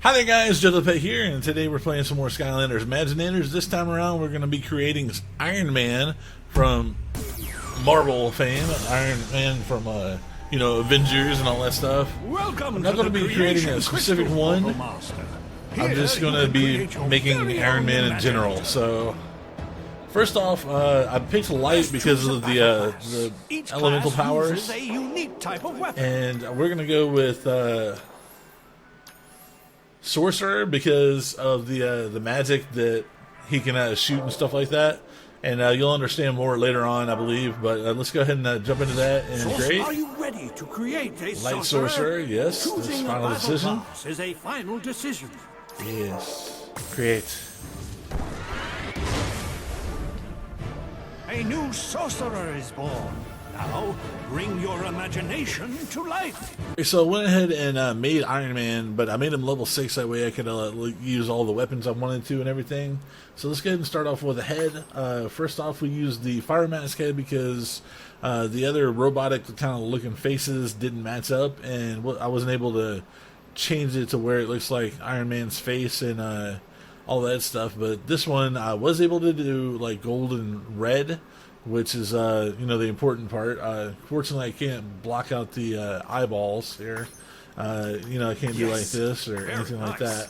Hi there guys, jojopetv here, and today we're playing some more Skylanders Imaginators. This time around we're going to be creating Iron Man from Marvel fame, Iron Man from, Avengers and all that stuff. Welcome. I'm not going to be creating a specific one. I'm just going to be making Iron Man in general. So, first off, I picked light because of the elemental powers, and we're going to go with Sorcerer because of the magic that he can shoot and stuff like that, and you'll understand more later on, I believe. But let's go ahead and jump into that. And great. Are you ready to create a Light Sorcerer? Yes. This final decision. Is a final decision. Yes. Create. A new sorcerer is born. Now, bring your imagination to life. So I went ahead and made Iron Man, but I made him level 6, that way I could use all the weapons I wanted to and everything. So let's go ahead and start off with a head. First off, we used the Fire Mask head because the other robotic kind of looking faces didn't match up, and I wasn't able to change it to where it looks like Iron Man's face and all that stuff. But this one I was able to do like gold and red, which is the important part. Fortunately, I can't block out the eyeballs here. I can't do like this or anything like that.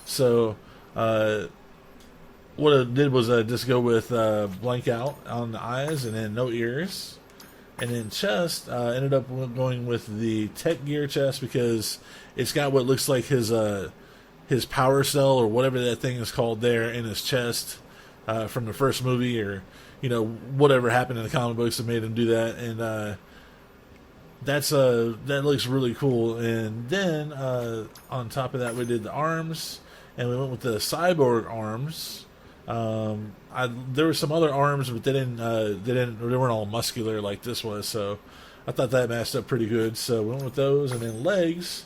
So what I did was just go with blank out on the eyes and then no ears. And then chest, ended up going with the tech gear chest because it's got what looks like his power cell or whatever that thing is called there in his chest from the first movie, or whatever happened in the comic books that made him do that. And that looks really cool. And then on top of that, we did the arms, and we went with the cyborg arms. There were some other arms, but they weren't all muscular like this was, so I thought that matched up pretty good. So we went with those. And then legs,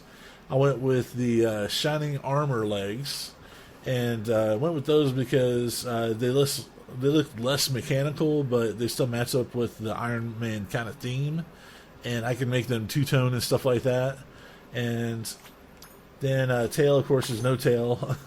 I went with the shining armor legs, and went with those because they look less mechanical, but they still match up with the Iron Man kind of theme, and I can make them two-tone and stuff like that. And then tail, of course, is no tail,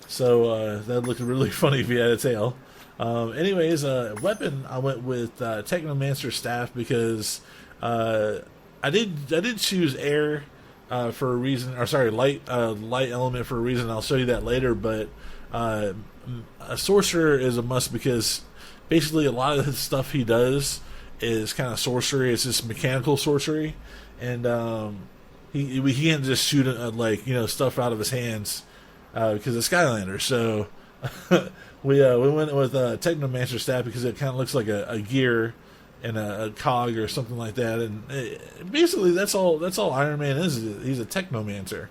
so that looked really funny if you had a tail. Anyways, weapon, I went with Technomancer staff because I did choose air for a reason, or sorry, light element for a reason. I'll show you that later, but a sorcerer is a must because basically a lot of the stuff he does is kind of sorcery. It's just mechanical sorcery, and he can't just shoot stuff out of his hands because it's Skylanders. So we went with Technomancer staff because it kind of looks like a gear and a cog or something like that. And basically that's all Iron Man is. He's a Technomancer.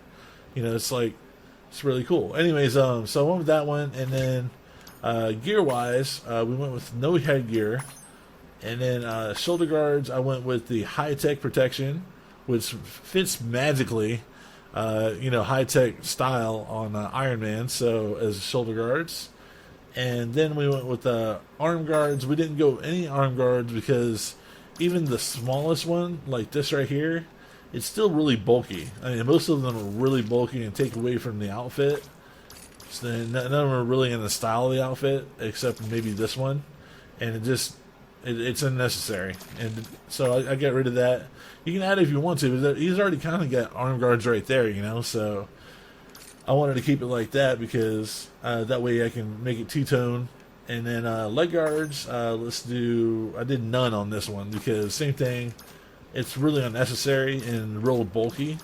It's really cool. Anyways, so I went with that one, and then gear-wise, we went with no headgear, and then shoulder guards, I went with the high-tech protection, which fits magically, high-tech style on Iron Man, so as shoulder guards. And then we went with arm guards. We didn't go any arm guards because even the smallest one, like this right here, it's still really bulky. I mean, most of them are really bulky and take away from the outfit. So none of them are really in the style of the outfit, except maybe this one. And it's unnecessary. And so I got rid of that. You can add it if you want to, but he's already kind of got arm guards right there, so I wanted to keep it like that because that way I can make it two-tone. And then leg guards, I did none on this one because same thing. It's really unnecessary and real bulky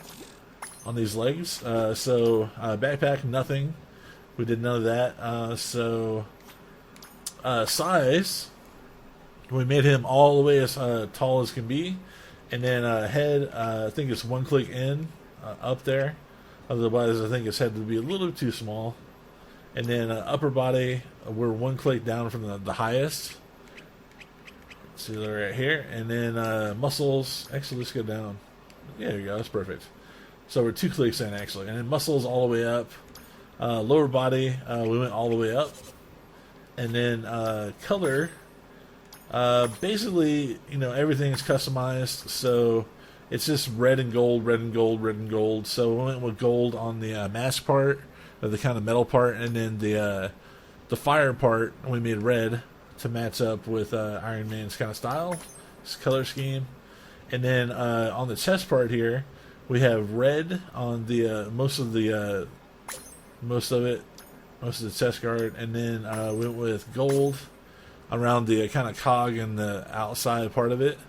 on these legs. So backpack, nothing. We did none of that. Size, we made him all the way as tall as can be. And then head, I think it's one click in up there. Otherwise, I think his head would be a little too small. And then upper body, we're one click down from the highest. See that right here. And then muscles, actually let's go down. Yeah, there you go, that's perfect. So we're 2 clicks in actually. And then muscles all the way up. Lower body, we went all the way up. And then color, basically, everything is customized. So It's just red and gold, red and gold, red and gold. So we went with gold on the mask part. the kind of metal part, and then the fire part we made red to match up with Iron Man's kind of style, his color scheme. And then on the chest part here, we have red on the most of the chest guard, and then went with gold around the kind of cog and the outside part of it,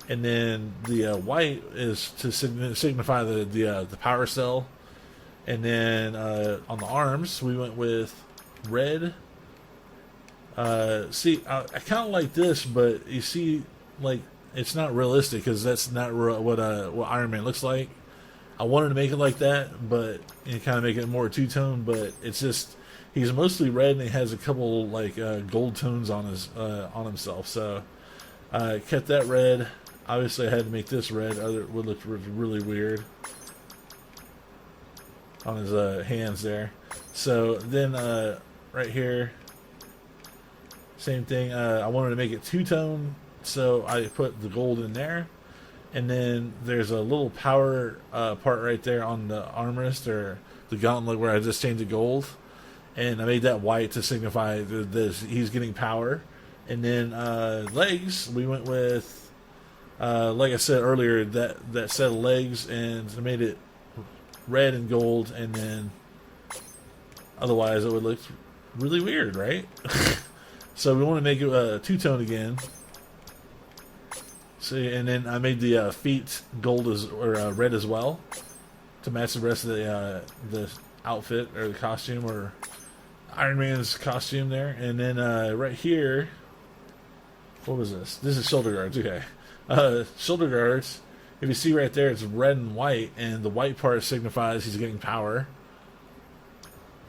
and then the white is to signify the power cell, and then on the arms we went with red. See, I kind of like this, but you see, like, it's not realistic because that's not what Iron Man looks like. I wanted to make it like that, but kind of make it more two-tone, but it's just, he's mostly red and he has a couple like gold tones on himself. So I kept that red. Obviously I had to make this red, other it would look really weird on his hands there. So then right here, same thing. I wanted to make it two-tone, so I put the gold in there. And then there's a little power part right there on the armrest or the gauntlet where I just changed to gold. And I made that white to signify that he's getting power. And then legs, we went with, like I said earlier, that set of legs, and I made it red and gold. And then otherwise it would look really weird, right? So we want to make it two-tone again. See, and then I made the feet gold or red as well to match the rest of the outfit or the costume or Iron Man's costume there. And then right here, what was this? This is shoulder guards. Okay, shoulder guards. If you see right there, it's red and white, and the white part signifies he's getting power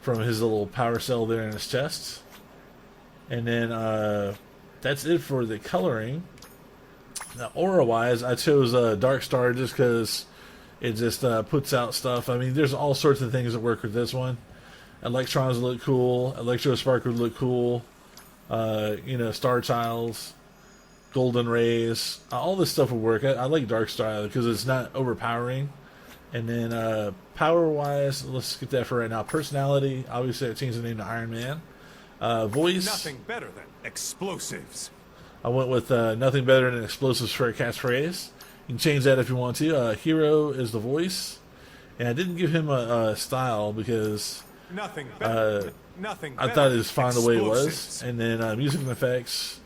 from his little power cell there in his chest. And then that's it for the coloring. Now, aura-wise, I chose Dark Star just because it just puts out stuff. I mean, there's all sorts of things that work with this one. Electrons look cool. Electro Spark would look cool. Star Childs, Golden Rays, all this stuff would work. I like Dark Star because it's not overpowering. And then power-wise, let's get that for right now. Personality, obviously I changed the name to Iron Man. Voice. Nothing better than explosives. I went with nothing better than explosives for a catchphrase. You can change that if you want to. Hero is the voice. And I didn't give him a style because Nothing better. I thought it was fine the way it was. And then music and effects.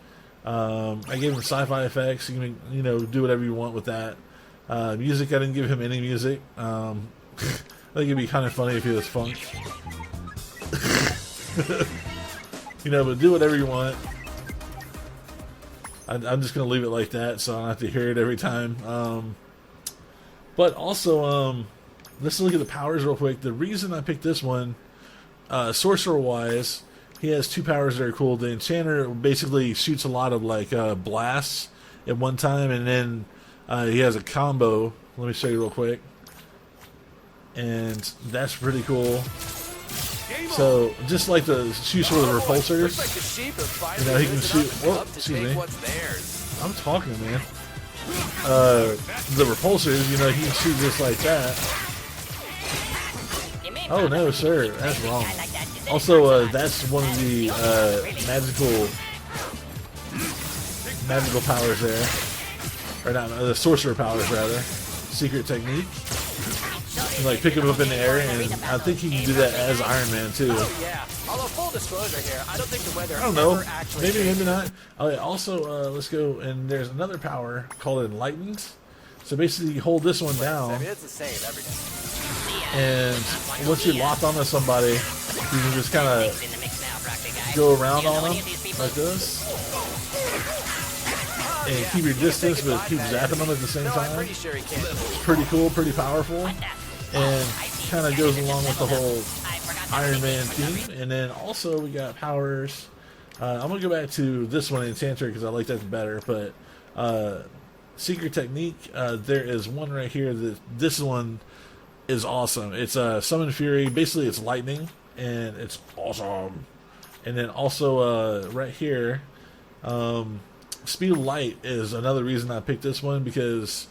I gave him sci-fi effects. You can do whatever you want with that. Music, I didn't give him any music. I think it'd be kind of funny if he was funk. But do whatever you want. I'm just going to leave it like that so I don't have to hear it every time. But also, let's look at the powers real quick. The reason I picked this one, sorcerer-wise, he has two powers that are cool. The enchanter basically shoots a lot of blasts at one time, and then he has a combo. Let me show you real quick. And that's pretty cool. So, just like the shoots with the repulsors, he can shoot. Whoa, excuse me. I'm talking, man. The repulsors, he can shoot just like that. Oh no, sir, that's wrong. Also, that's one of the magical powers there, or not the sorcerer powers rather. Secret technique. You, pick him up in the air, and I think he can do that as Iron Man too. Oh yeah. Although full disclosure here, I don't think the weather. I don't know. Maybe not. Also, let's go. And there's another power called Enlightened. So basically, you hold this one down. I mean, it's the same every day. And once you're locked onto somebody, you can just kind of go around on them like this. And keep your distance, but keep zapping them at the same time. It's pretty cool, pretty powerful, and kind of goes along with the whole Iron Man theme. And then also we got powers. I'm gonna go back to this one, Enchanter, because I like that better. But Secret Technique, there is one right here. This one is awesome. It's Summon Fury. Basically, it's lightning, and it's awesome. And then also right here. Speed of Light is another reason I picked this one because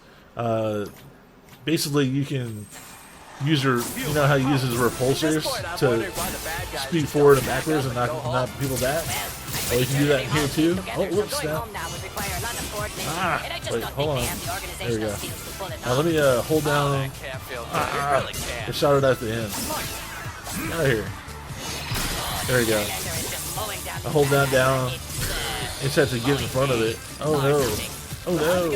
basically you can user, you know how he uses repulsors to speed forward and backwards and knock people back? Oh, you can do that here too? Oh, whoops, now. Ah, wait, hold on. There we go. Now let me hold down. I shot it at the end. Get out of here. There we go. I hold down. Just have to get in front of it. Oh no. Oh no.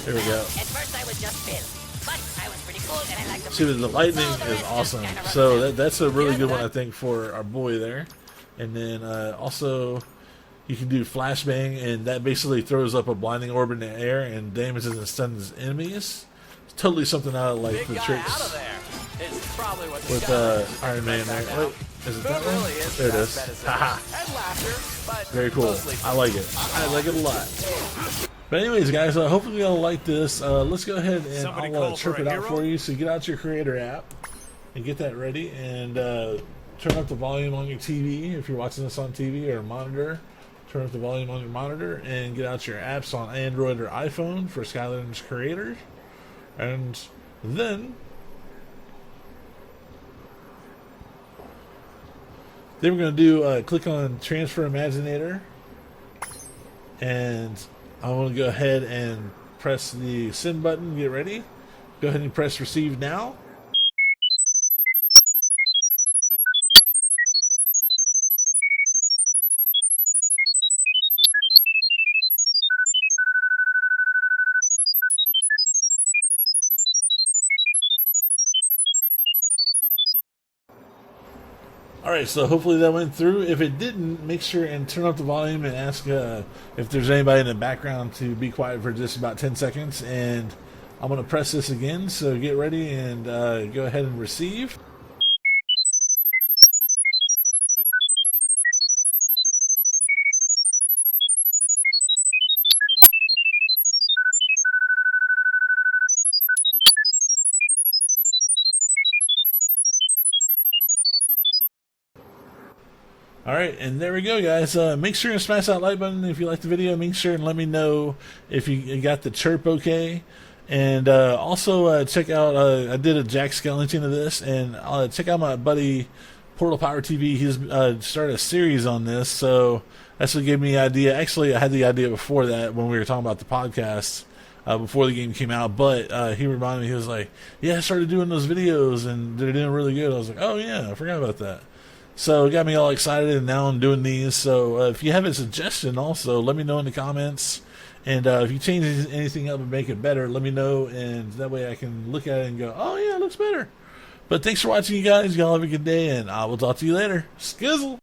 There we go. See, the lightning is awesome. So that's a really good one, I think, for our boy there. And then also, you can do flashbang, and that basically throws up a blinding orb in the air and damages and stuns enemies. It's totally something I like the tricks with Iron Man there. Wait, is it that one? There it is. Haha. Very cool. I like it. I like it a lot. But anyways, guys, hopefully y'all like this. Let's go ahead and I'll chirp it out for you. So get out your Creator app and get that ready, and turn up the volume on your TV if you're watching this on TV or a monitor. Turn up the volume on your monitor and get out your apps on Android or iPhone for Skylanders Creators. And then we're going to do click on Transfer Imaginator, and I'm going to go ahead and press the send button. Get ready. Go ahead and press receive now. Alright, so hopefully that went through. If it didn't, make sure and turn up the volume and ask if there's anybody in the background to be quiet for just about 10 seconds. And I'm going to press this again, so get ready and go ahead and receive. Alright, and there we go, guys. Make sure and smash that like button if you like the video. Make sure and let me know if you got the chirp okay. And also check out, I did a Jack Skellington of this, and check out my buddy Portal Power TV. He's started a series on this, so that's what gave me the idea. Actually, I had the idea before that when we were talking about the podcast, before the game came out, but he reminded me, he was like, yeah, I started doing those videos, and they're doing really good. I was like, oh yeah, I forgot about that. So it got me all excited, and now I'm doing these. So if you have a suggestion also, let me know in the comments. And if you change anything up and make it better, let me know. And that way I can look at it and go, oh yeah, it looks better. But thanks for watching, you guys. Y'all have a good day, and I will talk to you later. Skizzle!